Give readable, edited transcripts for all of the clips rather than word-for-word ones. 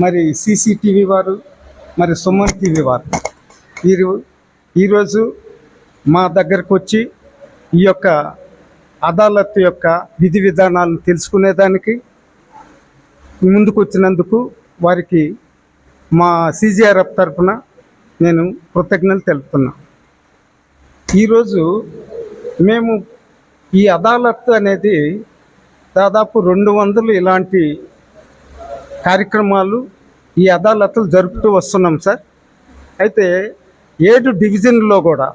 మరి సీసీటీవీ వారు, మరి సుమన్ టీవీ వారు ఈరోజు మా దగ్గరకు వచ్చి ఈ యొక్క అదాలత్ యొక్క విధి విధానాలను తెలుసుకునేదానికి ముందుకు వచ్చినందుకు వారికి మా సీజీఆర్ఎఫ్ తరఫున నేను కృతజ్ఞతలు తెలుపుతున్నా. ఈరోజు మేము ఈ అదాలత్ అనేది దాదాపు 200 ఇలాంటి కార్యక్రమాలు ఈ అదాలత్లు జరుపుతూ వస్తున్నాం సార్. అయితే 7 డివిజన్లో కూడా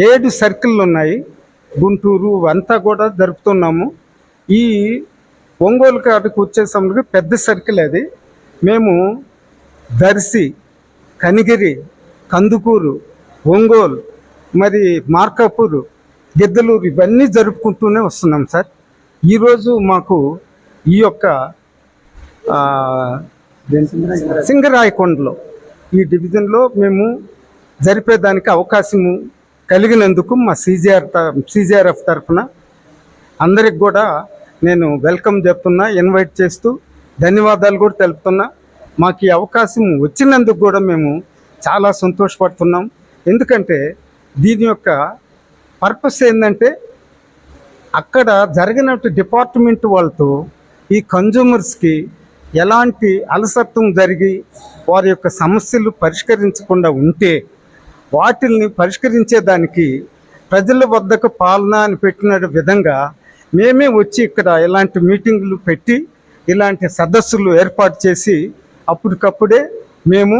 7 సర్కిళ్ళు ఉన్నాయి. గుంటూరు అంతా కూడా జరుపుతున్నాము. ఈ ఒంగోలు కాడికి వచ్చేసరికి పెద్ద సర్కిల్ అది. మేము దర్శి, కనిగిరి, కందుకూరు, ఒంగోలు, మరి మార్కాపూరు, గిద్దలూరు ఇవన్నీ జరుపుకుంటూనే వస్తున్నాం సార్. ఈరోజు మాకు ఈ యొక్క సింగరాయకొండలో ఈ డివిజన్లో మేము జరిపేదానికి అవకాశము కలిగినందుకు మా సీజీఆర్ఎఫ్ తరఫున అందరికి కూడా నేను వెల్కమ్ చెప్తున్నా, ఇన్వైట్ చేస్తూ ధన్యవాదాలు కూడా తెలుపుతున్నా. మాకు ఈ అవకాశం వచ్చినందుకు కూడా మేము చాలా సంతోషపడుతున్నాం. ఎందుకంటే దీని యొక్క పర్పస్ ఏంటంటే అక్కడ జరిగినట్టు డిపార్ట్మెంట్ వాళ్ళతో ఈ కన్జ్యూమర్స్కి ఎలాంటి అలసత్వం జరిగి వారి యొక్క సమస్యలు పరిష్కరించకుండా ఉంటే వాటిల్ని పరిష్కరించేదానికి ప్రజల వద్దకు పాలన అని పెట్టిన విధంగా మేమే వచ్చి ఇక్కడ ఇలాంటి మీటింగులు పెట్టి ఇలాంటి సదస్సులు ఏర్పాటు చేసి అప్పటికప్పుడే మేము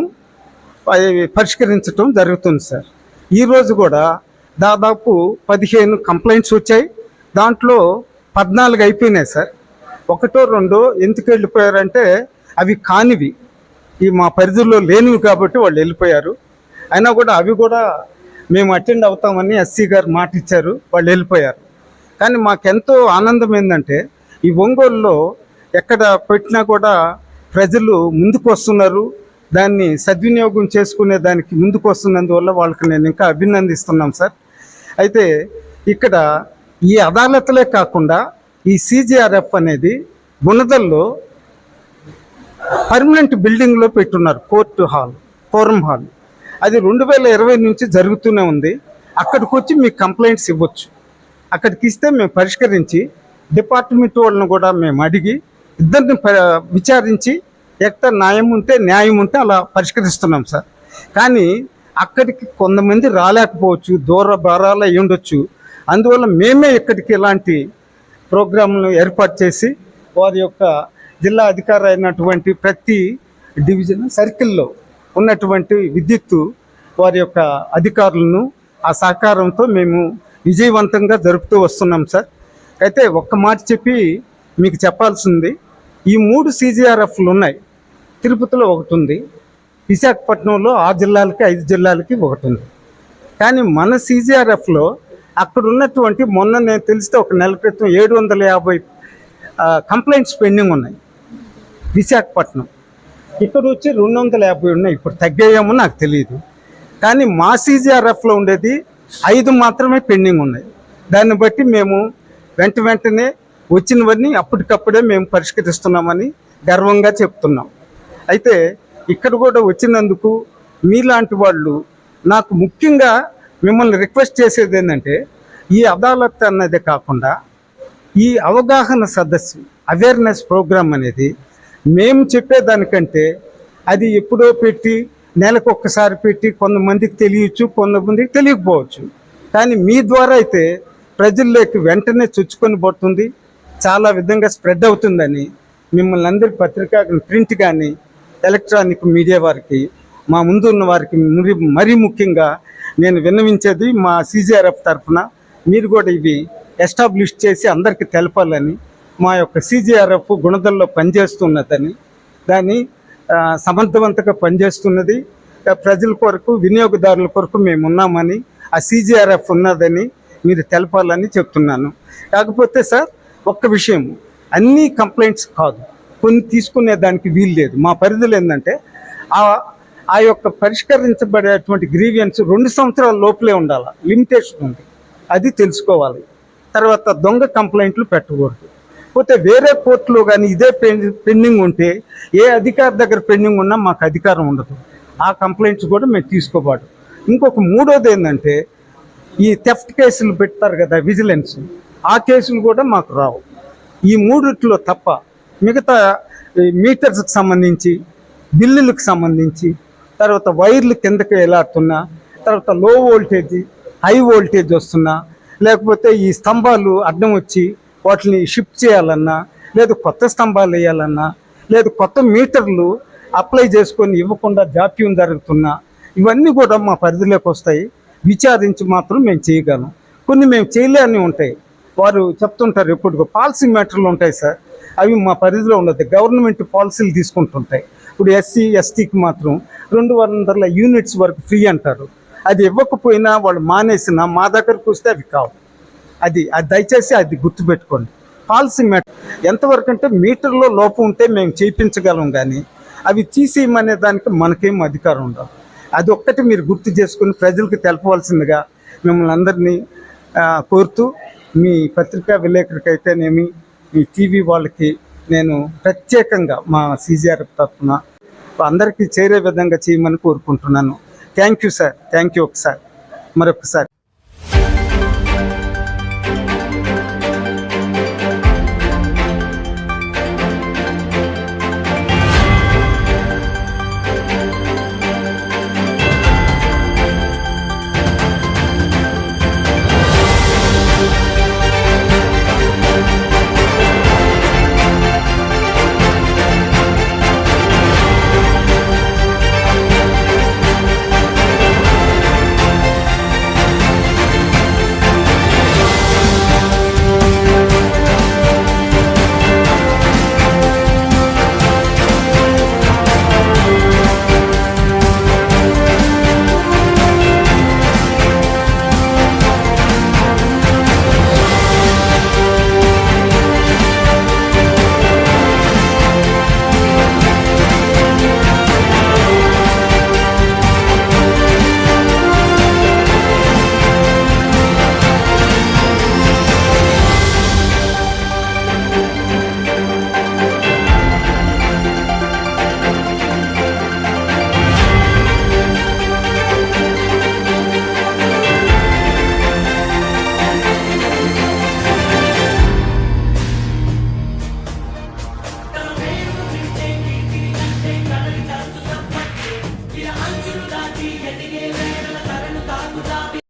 పరిష్కరించడం జరుగుతుంది సార్. ఈరోజు కూడా దాదాపు 15 కంప్లైంట్స్ వచ్చాయి. దాంట్లో 14 అయిపోయినాయి సార్. 1, 2 ఎందుకు వెళ్ళిపోయారంటే అవి కానివి, ఈ మా పరిధిలో లేనివి కాబట్టి వాళ్ళు వెళ్ళిపోయారు. అయినా కూడా అవి కూడా మేము అటెండ్ అవుతామని ఎస్సీ గారు మాట ఇచ్చారు, వాళ్ళు వెళ్ళిపోయారు. కానీ మాకెంతో ఆనందం ఏంటంటే ఈ ఒంగోలులో ఎక్కడ పెట్టినా కూడా ప్రజలు ముందుకు వస్తున్నారు. దాన్ని సద్వినియోగం చేసుకునే దానికి ముందుకు వస్తున్నందువల్ల వాళ్ళకి నేను ఇంకా అభినందిస్తున్నాం సార్. అయితే ఇక్కడ ఈ అదాలత్లే కాకుండా ఈ సీజీఆర్ఎఫ్ అనేది గుణదల్లో పర్మనెంట్ బిల్డింగ్లో పెట్టున్నారు. కోర్టు హాల్, ఫోరం హాల్, అది 2020 నుంచి జరుగుతూనే ఉంది. అక్కడికి వచ్చి మీకు కంప్లైంట్స్ ఇవ్వచ్చు. అక్కడికి ఇస్తే మేము పరిష్కరించి డిపార్ట్మెంట్ వాళ్ళని కూడా మేము అడిగి ఇద్దరిని విచారించి ఎక్కడ న్యాయం ఉంటే అలా పరిష్కరిస్తున్నాం సార్. కానీ అక్కడికి కొంతమంది రాలేకపోవచ్చు, దూర భారాలు అయి ఉండొచ్చు. అందువల్ల మేమే ఇక్కడికి ఇలాంటి ప్రోగ్రాంలు ఏర్పాటు చేసి వారి యొక్క జిల్లా అధికారి అయినటువంటి ప్రతి డివిజన్ సర్కిల్లో ఉన్నటువంటి విద్యుత్తు వారి యొక్క అధికారులను ఆ సహకారంతో మేము విజయవంతంగా జరుపుతూ వస్తున్నాం సార్. అయితే ఒక్క మాట చెప్పి మీకు చెప్పాల్సింది, ఈ 3 సీజీఆర్ఎఫ్లు ఉన్నాయి. తిరుపతిలో ఒకటి ఉంది, విశాఖపట్నంలో 6 జిల్లాలకి 5 జిల్లాలకి ఒకటి ఉంది. కానీ మన సీజీఆర్ఎఫ్లో అక్కడ ఉన్నటువంటి మొన్న నేను తెలిస్తే ఒక నెల క్రితం 750 కంప్లైంట్స్ పెండింగ్ ఉన్నాయి విశాఖపట్నం. ఇక్కడ వచ్చి 250 ఉన్నాయి. ఇప్పుడు తగ్గాయేమో నాకు తెలియదు. కానీ మా సీజీఆర్ఎఫ్లో ఉండేది 5 మాత్రమే పెండింగ్ ఉన్నాయి. దాన్ని బట్టి మేము వెంటనే వచ్చినవన్నీ అప్పటికప్పుడే మేము పరిష్కరిస్తున్నామని గర్వంగా చెప్తున్నాం. అయితే ఇక్కడ కూడా వచ్చినందుకు మీలాంటి వాళ్ళు నాకు ముఖ్యంగా మిమ్మల్ని రిక్వెస్ట్ చేసేది ఏంటంటే ఈ అదాలత్ అన్నదే కాకుండా ఈ అవగాహన సదస్సు, అవేర్నెస్ ప్రోగ్రామ్ అనేది మేము చెప్పేదానికంటే అది ఎప్పుడో పెట్టి నెలకు ఒక్కసారి పెట్టి కొంతమందికి తెలియచ్చు, కొంతమందికి తెలియకపోవచ్చు. కానీ మీ ద్వారా అయితే ప్రజల్లోకి వెంటనే చొచ్చుకొని పోతుంది, చాలా విధంగా స్ప్రెడ్ అవుతుందని మిమ్మల్ని అందరి పత్రిక, ప్రింట్ కానీ ఎలక్ట్రానిక్ మీడియా వారికి, మా ముందు ఉన్న వారికి మరీ ముఖ్యంగా నేను విన్నవించేది మా సీజీఆర్ఎఫ్ తరఫున మీరు కూడా ఇవి ఎస్టాబ్లిష్ చేసి అందరికీ తెలపాలని, మా యొక్క సీజీఆర్ఎఫ్ గుణదల్లో పనిచేస్తున్నదని, దాన్ని సమర్థవంతంగా పనిచేస్తున్నది, ప్రజల కొరకు వినియోగదారుల కొరకు మేము ఉన్నామని, ఆ సీజీఆర్ఎఫ్ ఉన్నదని మీరు తెలపాలని చెప్తున్నాను. కాకపోతే సార్ ఒక్క విషయం, అన్ని కంప్లైంట్స్ కాదు, కొన్ని తీసుకునే దానికి వీలు లేదు. మా పరిధిలో ఏంటంటే ఆ యొక్క పరిష్కరించబడేటువంటి గ్రీవియన్స్ 2 సంవత్సరాల లోపలే ఉండాలి, లిమిటేషన్ ఉంది, అది తెలుసుకోవాలి. తర్వాత దొంగ కంప్లైంట్లు పెట్టకూడదు. పోతే వేరే కోర్టులో కానీ ఇదే పెండింగ్ ఉంటే ఏ అధికారి దగ్గర పెండింగ్ ఉన్నా మాకు అధికారం ఉండదు. ఆ కంప్లైంట్స్ కూడా మేము తీసుకోబాడు. ఇంకొక మూడోది ఏంటంటే ఈ థెఫ్ట్ కేసులు పెడతారు కదా విజిలెన్స్, ఆ కేసులు కూడా మాకు రావు. ఈ మూడిట్లో తప్ప మిగతా మీటర్స్కి సంబంధించి, బిల్లులకు సంబంధించి, తర్వాత వైర్లు కిందకి వేలాడుతున్నా, తర్వాత లో వోల్టేజ్ హై వోల్టేజ్ వస్తున్నా, లేకపోతే ఈ స్తంభాలు అడ్డం వచ్చి వాటిని షిఫ్ట్ చేయాలన్నా, లేదు కొత్త స్తంభాలు వేయాలన్నా, లేదు కొత్త మీటర్లు అప్లై చేసుకొని ఇవ్వకుండా జాప్యం జరుగుతున్నా, ఇవన్నీ కూడా మా పరిధిలోకి వస్తాయి. విచారించి మాత్రం మేము చేయగలం. కొన్ని మేము చేయలేని ఉంటాయి, వారు చెప్తుంటారు ఎప్పుడు పాలసీ మ్యాటర్లు ఉంటాయి సార్, అవి మా పరిధిలో ఉండదు. గవర్నమెంట్ పాలసీలు తీసుకుంటుంటాయి. ఇప్పుడు ఎస్సీ ఎస్టీకి మాత్రం 200 యూనిట్స్ వరకు ఫ్రీ అంటారు. అది ఇవ్వకపోయినా వాళ్ళు మానేసినా మా దగ్గరకు వస్తే అవి కావు. అది దయచేసి అది గుర్తుపెట్టుకోండి. పాలసీ మ్యాటర్ ఎంతవరకు అంటే మీటర్లో లోపం ఉంటే మేము చేయించగలం, కానీ అవి తీసేయమనే దానికి మనకేం అధికారం ఉండదు. అది ఒక్కటి మీరు గుర్తు చేసుకుని ప్రజలకు తెలపవలసిందిగా మిమ్మల్ని అందరినీ కోరుతూ, మీ పత్రికా విలేకరికైతేనేమి, మీ టీవీ వాళ్ళకి నేను ప్రత్యేకంగా మా సీజీఆర్ తరఫున అందరికీ చేరే విధంగా చేయమని కోరుకుంటున్నాను. Thank you sir, thank you ఒకసారి మరొకసారి.